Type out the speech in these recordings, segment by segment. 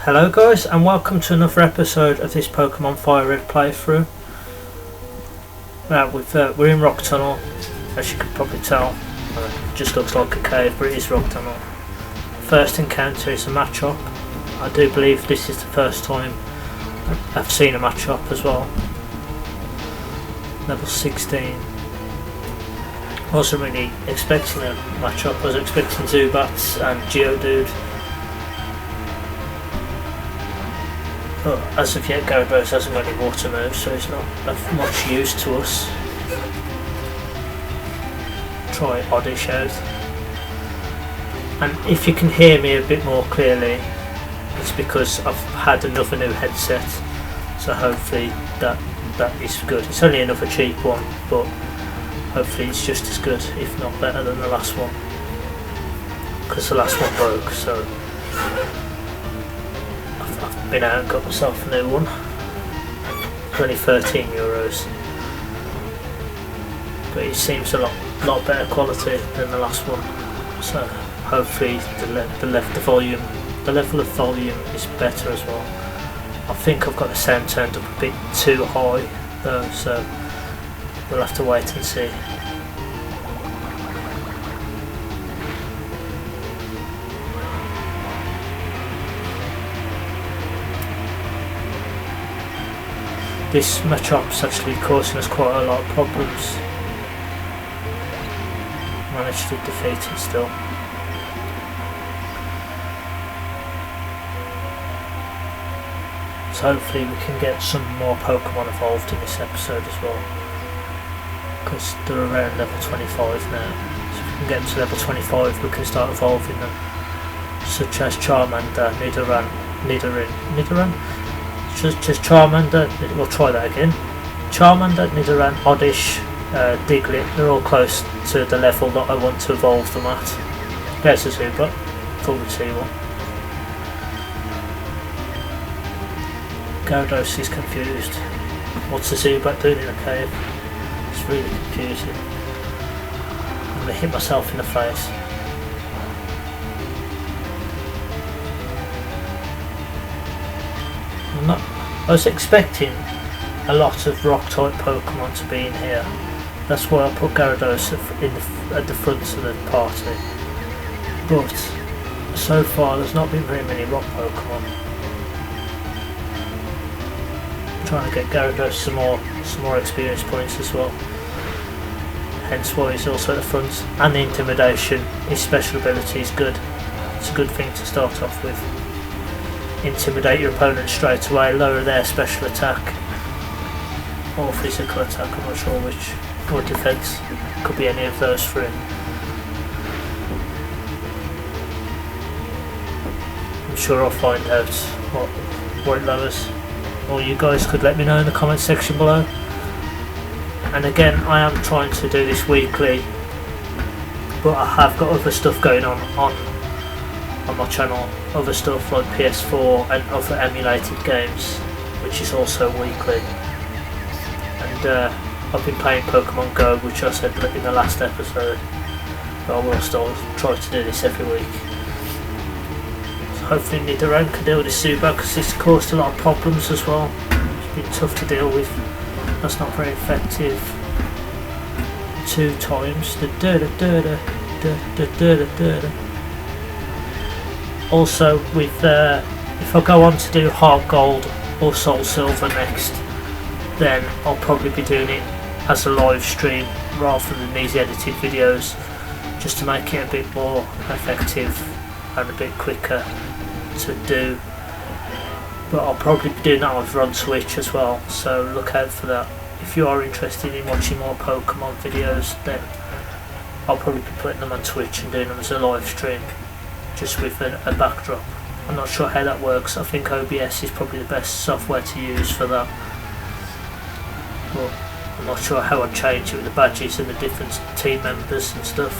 Hello guys, and welcome to another episode of this Pokemon FireRed playthrough. Now we're in Rock Tunnel, as you can probably tell. It just looks like a cave, but it is Rock Tunnel. First encounter is a match-up. I do believe this is the first time I've seen a match-up as well. Level 16. I wasn't really expecting a match-up. I was expecting Zubats and Geodude. But as of yet, Gyarados hasn't got any water moves, so it's not of much use to us. Try Oddish out. And if you can hear me a bit more clearly, it's because I've had another new headset, so hopefully that is good. It's only another cheap one, but hopefully it's just as good, if not better than the last one. Because the last one broke, so I've been out and got myself a new one. It's only €13, but it seems a lot better quality than the last one. So hopefully the level of volume is better as well. I think I've got the sound turned up a bit too high though, so we'll have to wait and see. This match-up's actually causing us quite a lot of problems. Managed to defeat it still. So hopefully we can get some more Pokemon evolved in this episode as well, because they're around level 25 now. So if we can get them to level 25 we can start evolving them, such as Charmander, Nidoran? Just Charmander, we'll try that again. Charmander, Nidoran, Oddish, Diglett, they're all close to the level that I want to evolve them at. There's a Zubat, thought we'd see one. Gyarados is confused. What's the Zubat doing in a cave? It's really confusing. I'm going to hit myself in the face. I was expecting a lot of rock-type Pokemon to be in here. That's why I put Gyarados at the front of the party. But so far there's not been very many rock Pokemon. I'm trying to get Gyarados some more experience points as well. Hence why he's also at the front. And the Intimidation, his special ability is good. It's a good thing to start off with. Intimidate your opponent straight away, lower their special attack or physical attack, I'm not sure which, or defense, could be any of those for him. I'm sure I'll find out what it lowers, or you guys could let me know in the comment section below. And again, I am trying to do this weekly, but I have got other stuff going on my channel, other stuff like PS4 and other emulated games, which is also weekly. And I've been playing Pokemon Go, which I said in the last episode, but I will still try to do this every week. So hopefully Nidoran can deal with this Zubat, because it's caused a lot of problems as well. It's been tough to deal with. That's not very effective. 2 times. Also, with if I go on to do Heart Gold or Soul Silver next, then I'll probably be doing it as a live stream rather than these edited videos, just to make it a bit more effective and a bit quicker to do. But I'll probably be doing that over on Twitch as well, so look out for that. If you are interested in watching more Pokemon videos, then I'll probably be putting them on Twitch and doing them as a live stream, just with a backdrop. I'm not sure how that works. I think OBS is probably the best software to use for that, but I'm not sure how I'd change it with the badges and the different team members and stuff.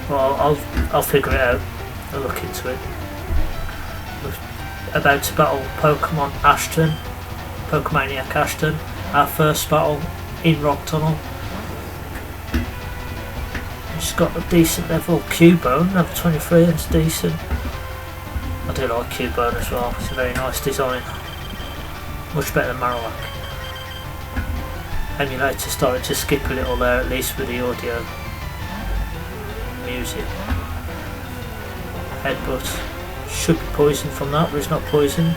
Well, I'll figure it out. I'll look into it. We're about to battle Pokemon Ashton, Pokemaniac Ashton, our first battle in Rock Tunnel. She's got a decent level. Cubone, level 23, that's decent. I do like Cubone as well. It's a very nice design, much better than Marowak. Emulator started to skip a little there, at least with the audio. Music. Headbutt. Should be poisoned from that, but it's not poisoned.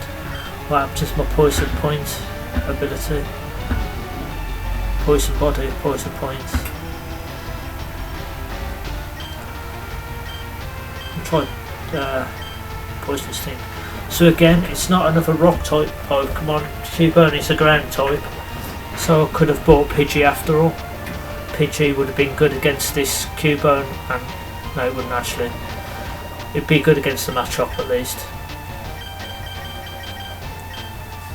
What happens to my poison point ability? Poison body, poison points. Try poison sting. So again, it's not another rock type Pokemon. Cubone is a ground type, so I could have bought Pidgey after all. Pidgey would have been good against this Cubone, and no, it wouldn't actually. It'd be good against the Machop at least.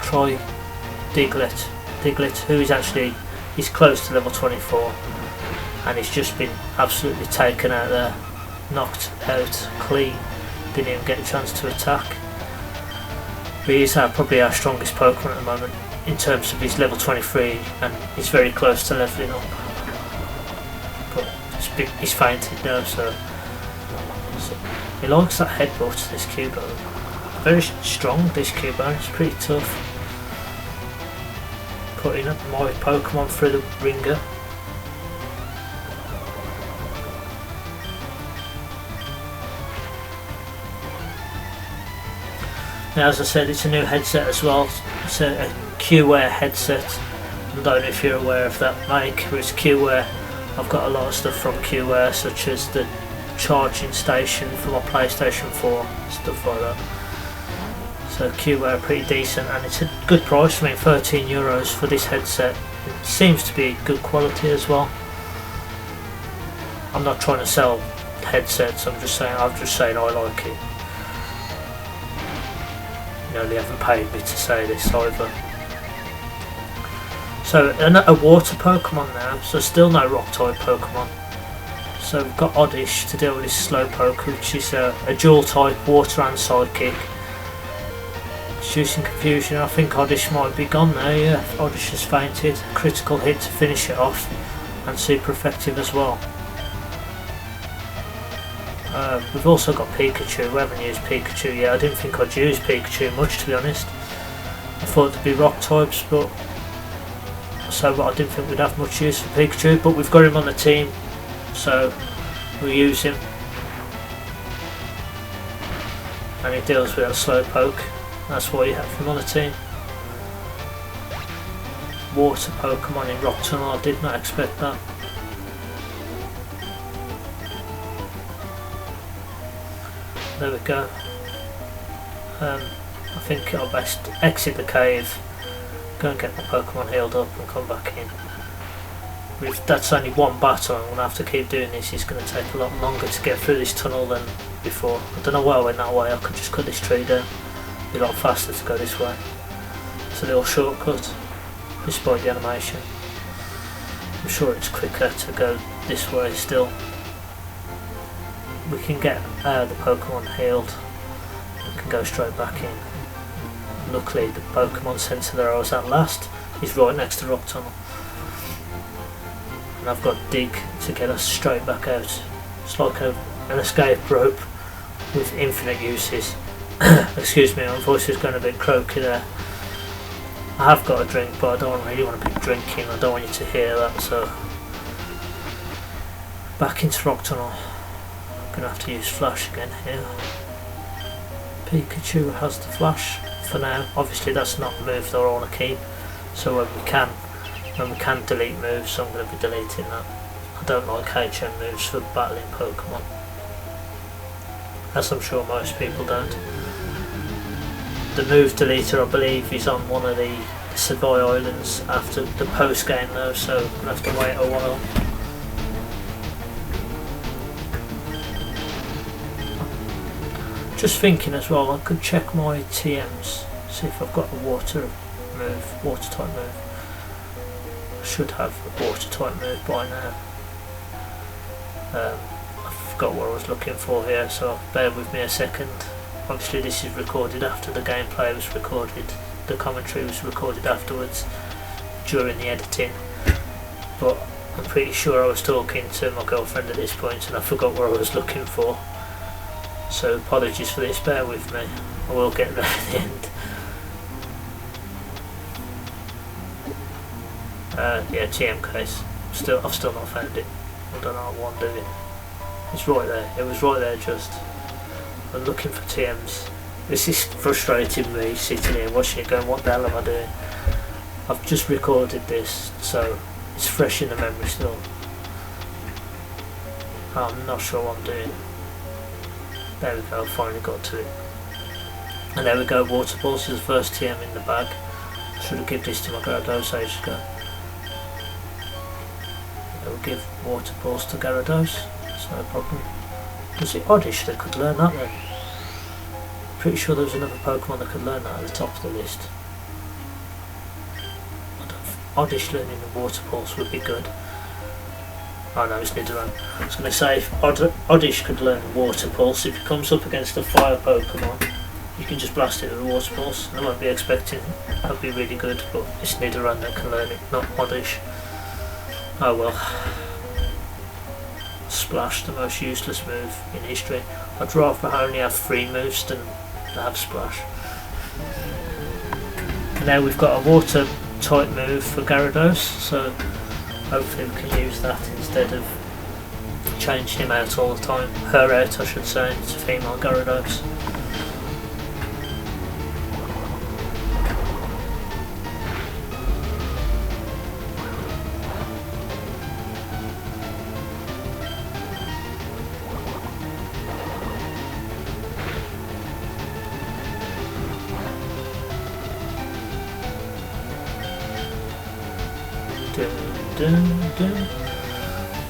Try Diglett. Diglett, who is actually, he's close to level 24, and he's just been absolutely taken out there. Knocked out clean, didn't even get a chance to attack. But he's probably our strongest Pokemon at the moment in terms of his level 23, and he's very close to leveling up. But he's fainted now, so he likes that headbutt, this Cubone. Very strong, this Cubone, it's pretty tough. Putting my Pokemon through the ringer. Now, as I said, it's a new headset as well. It's a QWare headset. I don't know if you're aware of that make, but it's QWare. I've got a lot of stuff from QWare, such as the charging station for my PlayStation 4, stuff like that. So QWare are pretty decent, and it's a good price. I mean, €13 for this headset. It seems to be good quality as well. I'm not trying to sell headsets. I'm just saying I like it. You know, they haven't paid me to say this either. So a water Pokemon now, so still no rock type Pokemon. So we've got Oddish to deal with this Slowpoke, which is a dual type, water and psychic. Inducing confusion. I think Oddish might be gone now, yeah. Oddish has fainted. Critical hit to finish it off, and super effective as well. We've also got Pikachu. We haven't used Pikachu yet. I didn't think I'd use Pikachu much, to be honest. I thought there'd be rock types, but I didn't think we'd have much use for Pikachu. But we've got him on the team, so we'll use him. And he deals with a Slowpoke. That's why you have him on the team. Water Pokemon in Rock Tunnel. I did not expect that. There we go. I think I'll best exit the cave, go and get my Pokemon healed up and come back in. That's only one battle, I'm going to have to keep doing this. It's going to take a lot longer to get through this tunnel than before. I don't know why I went that way. I could just cut this tree down. It'd be a lot faster to go this way. It's a little shortcut, despite the animation. I'm sure it's quicker to go this way still. We can get the Pokemon healed. We can go straight back in. Luckily, the Pokemon Centre that I was at last is right next to Rock Tunnel. And I've got Dig to get us straight back out. It's like an escape rope with infinite uses. Excuse me, my voice is going a bit croaky there. I have got a drink, but I don't really want to be drinking. I don't want you to hear that, so back into Rock Tunnel. I'm going to have to use Flash again here. Pikachu has the Flash for now. Obviously that's not a move that I want to keep, so when we can delete moves, I'm going to be deleting that. I don't like HM moves for battling Pokemon, as I'm sure most people don't. The move deleter, I believe, is on one of the Savoy Islands after the post game though, so I'm going to have to wait a while. Just thinking as well, I could check my TMs, see if I've got a water type move. I should have a water type move by now. I forgot what I was looking for here, so bear with me a second. Obviously this is recorded after the gameplay was recorded, the commentary was recorded afterwards during the editing, but I'm pretty sure I was talking to my girlfriend at this point and I forgot what I was looking for. So apologies for this, bear with me. I will get there at the end. Yeah, TM case. I've still not found it. I don't know what I'm doing. It's right there. It was right there just. I'm looking for TMs. This is frustrating me sitting here watching it going, what the hell am I doing? I've just recorded this, so it's fresh in the memory still. I'm not sure what I'm doing. There we go, finally got to it. And there we go, water balls is the first TM in the bag. Should have given this to my Gyarados ages ago. I will give water balls to Gyarados, it's no problem. Was it Oddish that could learn that then? Pretty sure there was another Pokemon that could learn that at the top of the list. Oddish learning the water pulse would be good. Oh no, it's Nidoran. I was going to say, if Oddish could learn water pulse, if it comes up against a fire Pokemon, you can just blast it with a water pulse. I won't be expecting that would be really good, but it's Nidoran that can learn it, not Oddish. Oh well. Splash, the most useless move in history. I'd rather only have 3 moves than have Splash. Now we've got a water type move for Gyarados, so hopefully we can use that instead of changing him out all the time. Her out I should say, it's a female Gyarados.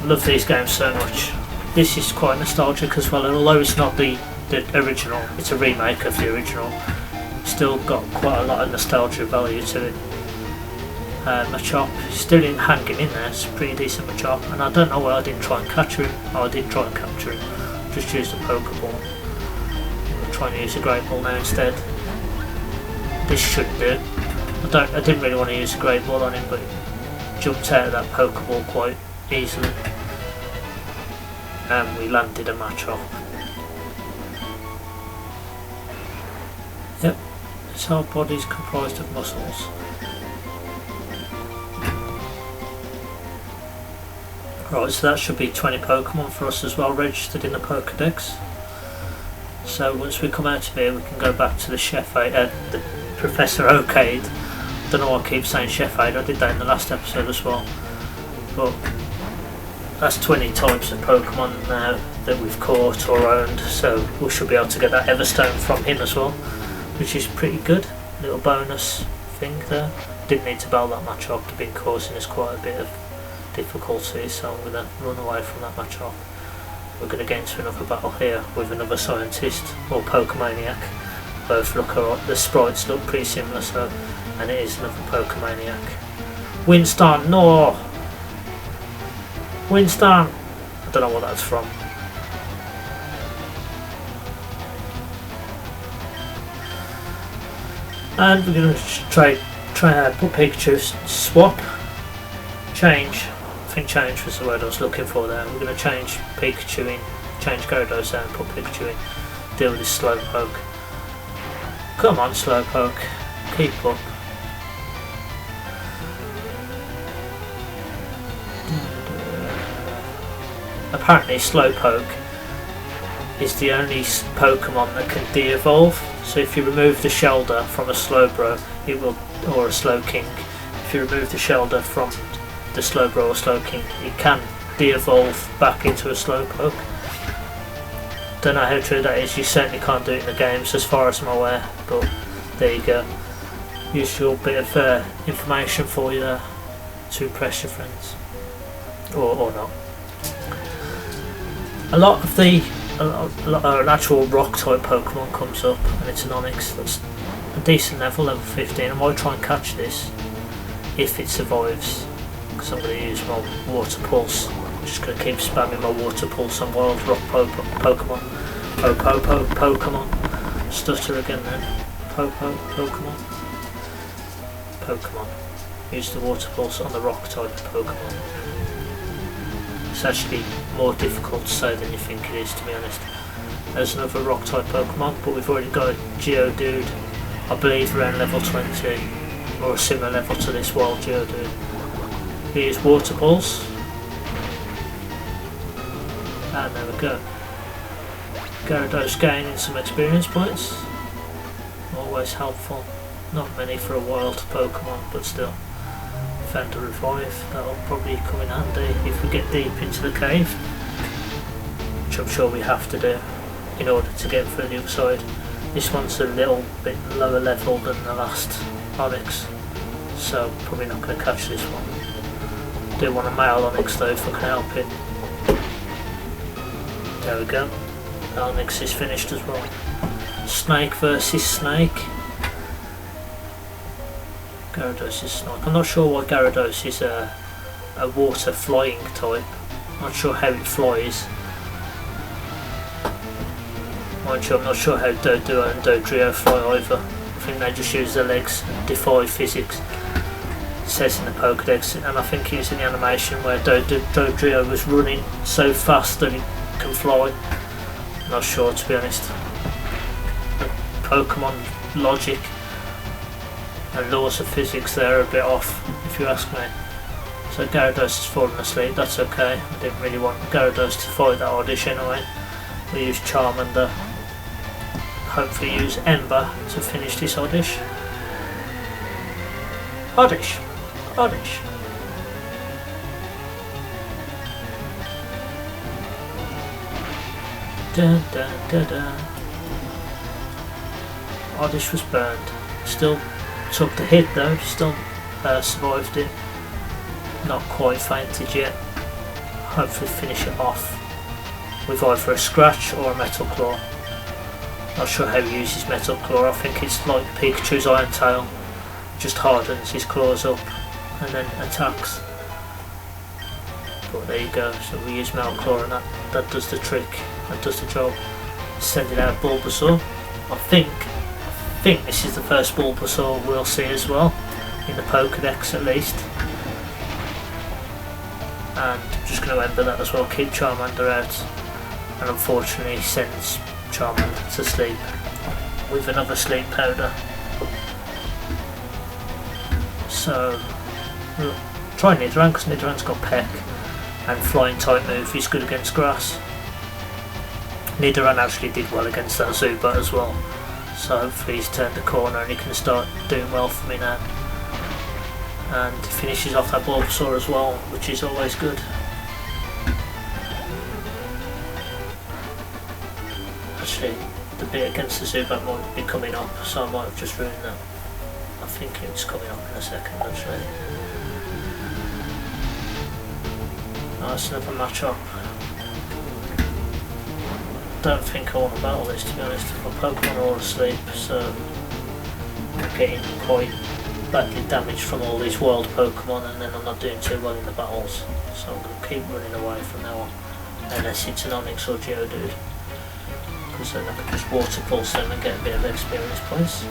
Love these games so much. This is quite nostalgic as well, and although it's not the original, it's a remake of the original, still got quite a lot of nostalgia value to it. Machop, still hanging in there, it's a pretty decent Machop, and I don't know why I didn't try and capture him. Oh, I did try and capture him, just used a Pokeball. I'm trying to use a Great Ball now instead. This should do. I didn't really want to use a Great Ball on him, but jumped out of that Pokeball quite easily, and we landed a Machop. Yep, it's our body's comprised of muscles. Right, so that should be 20 Pokemon for us as well registered in the Pokedex. So once we come out of here we can go back to the Chef Aid, the Professor Oakade. I don't know why I keep saying Chef Aid, I did that in the last episode as well. But that's 20 types of Pokemon now that we've caught or owned, so we should be able to get that Everstone from him as well, which is pretty good. Little bonus thing there. Didn't need to battle that Machop, it's been causing us quite a bit of difficulty, so I'm going to run away from that Machop. We're going to get into another battle here with another scientist or Pokemaniac. Both look alright, the sprites look pretty similar, so, and it is another Pokemaniac. Winston, no! Winston! I don't know what that's from. And we're going to try put Pikachu, swap, change. I think change was the word I was looking for there. We're going to change Pikachu in, change Gyarados out and put Pikachu in. Deal with this Slowpoke. Come on Slowpoke, keep up. Apparently Slowpoke is the only Pokemon that can de-evolve, so if you remove the Shelder from a Slowbro, it will, or a Slowking, if you remove the Shelder from the Slowbro or Slowking, it can de-evolve back into a Slowpoke. Don't know how true that is, you certainly can't do it in the games as far as I'm aware, but there you go. Useful bit of information for you there to impress your friends, or not. A lot of an actual rock type Pokemon comes up, and it's an Onix that's a decent level 15. I might try and catch this if it survives, because I'm going to use my Water Pulse. I'm just going to keep spamming my Water Pulse on Wild Rock Pokemon. Pokemon. Stutter again then. Pokemon. Use the Water Pulse on the rock type Pokemon. It's actually more difficult to say than you think it is, to be honest. as another rock type Pokemon, but we've already got a Geodude, I believe around level 20, or a similar level to this wild Geodude. Here's Water Pulse, and there we go. Gyarados gaining some experience points, always helpful. Not many for a wild Pokemon, but still. Found a revive, that'll probably come in handy if we get deep into the cave, which I'm sure we have to do in order to get through the other side. This one's a little bit lower level than the last Onyx, so probably not going to catch this one. Do want a male Onyx though if I can help it. There we go. The Onyx is finished as well. Snake versus Snake. Gyarados is Snake. I'm not sure why Gyarados is a water flying type. Not sure how it flies. I'm not sure how Doduo and Dodrio fly either. I think they just use their legs and defy physics. It says in the Pokedex, and I think it's in the animation where Dodrio was running so fast that it can fly. Not sure, to be honest. The Pokemon logic and laws of physics there are a bit off, if you ask me. So Gyarados has fallen asleep, that's okay. I didn't really want Gyarados to fight that Oddish anyway. We use Charmander. Hopefully use Ember to finish this Oddish. Oddish! Oddish! Dun, dun, dun, dun. Oddish was burned. Still took the hit though, still survived it. Not quite fainted yet. Hopefully finish it off with either a Scratch or a Metal Claw. Not sure how he uses Metal Claw, I think it's like Pikachu's Iron Tail. Just hardens his claws up and then attacks. But there you go, so we use Metal Claw and that does the trick, that does the job. Sending out Bulbasaur. I think this is the first Bulbasaur we'll see as well, in the Pokedex at least. And I'm just going to Ember that as well, keep Charmander out. And unfortunately sends Charmander to sleep with another sleep powder. So try Nidoran, because Nidoran's got Peck and flying type move, he's good against grass. Nidoran actually did well against that Zubat as well, so hopefully he's turned the corner and he can start doing well for me now. And finishes off that Bulbasaur as well, which is always good. Actually, the bit against the Zubat might be coming up, so I might have just ruined that. I think it's coming up in a second actually. Nice, another match up. Don't think I want to battle this, to be honest. My Pokemon are all asleep, so I'm getting quite badly damaged from all these wild Pokemon, and then I'm not doing too well in the battles, so I'm going to keep running away from now on, unless it's an Onix or Geodude, because then I can just Water Pulse them and get a bit of experience points.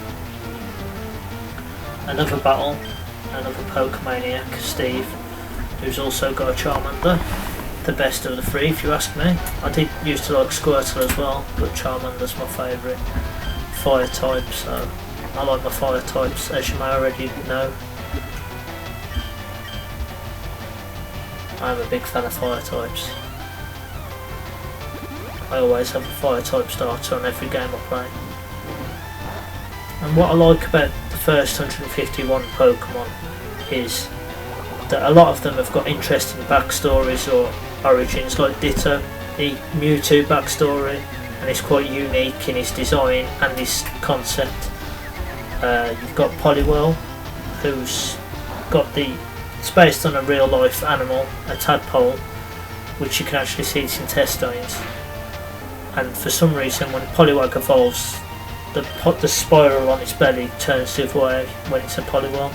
Another battle, another Pokemaniac, Steve, who's also got a Charmander, the best of the three if you ask me. I did used to like Squirtle as well, but Charmander's my favourite fire type, so I like my fire types, as you may already know. I'm a big fan of fire types. I always have a fire type starter on every game I play. And what I like about the first 151 Pokemon is that a lot of them have got interesting backstories or origins, like Ditto, the Mewtwo backstory, and it's quite unique in his design and his concept. You've got Poliwhirl, who's got it's based on a real life animal, a tadpole, which you can actually see its intestines, and for some reason when Poliwag evolves, the spiral on its belly turns the other way when it's a Poliwhirl.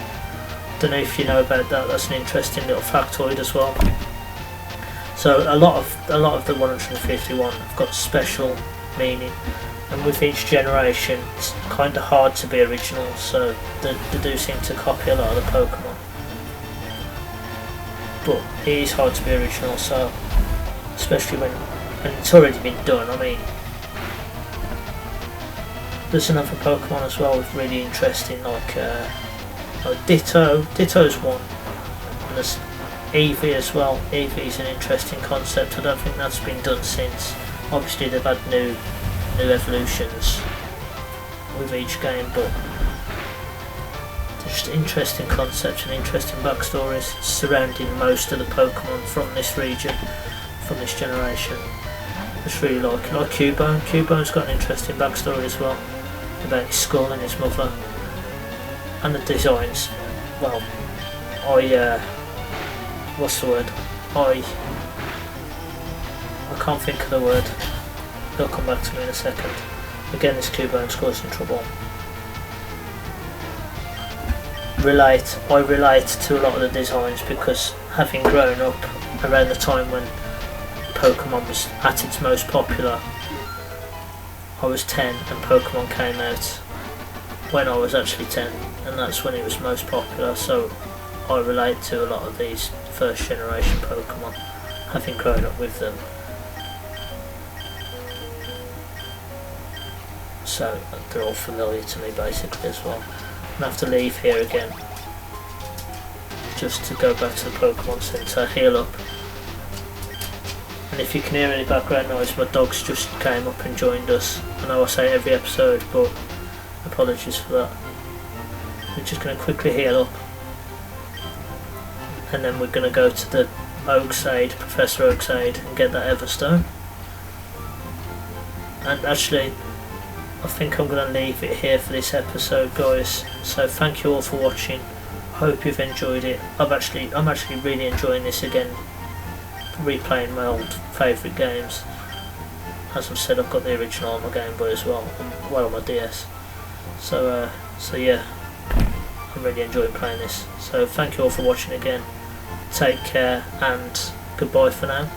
Don't know if you know about that, that's an interesting little factoid as well. So a lot of the 151 have got special meaning, and with each generation it's kind of hard to be original, so they do seem to copy a lot of the Pokemon. But it is hard to be original, so especially when it's already been done. I mean, There's another Pokemon as well with really interesting, like Ditto. Ditto's one, and there's Eevee as well. Eevee's an interesting concept. I don't think that's been done since. Obviously they've had new evolutions with each game, but just interesting concepts and interesting backstories surrounding most of the Pokemon from this region, from this generation. Just really like Cubone. Cubone's got an interesting backstory as well, about his skull and his mother. And the designs, well, what's the word? I can't think of the word. They'll come back to me in a second. Again, this Cubone's causing trouble. I relate to a lot of the designs because having grown up around the time when Pokemon was at its most popular, I was 10 and Pokemon came out when I was actually 10, and that's when it was most popular, so I relate to a lot of these first generation Pokemon, having grown up with them. So they're all familiar to me basically as well. I have to leave here again just to go back to the Pokemon Center, heal up. And if you can hear any background noise, my dogs just came up and joined us. I know I say every episode, but apologies for that. We're just going to quickly heal up, and then we're going to go to the Professor Oakside, and get that Everstone. And actually, I think I'm going to leave it here for this episode, guys. So thank you all for watching. Hope you've enjoyed it. I'm actually really enjoying this again, replaying my old favourite games. As I've said, I've got the original on my Game Boy as well, and well on my DS. So yeah, I'm really enjoying playing this. So thank you all for watching again. Take care and goodbye for now.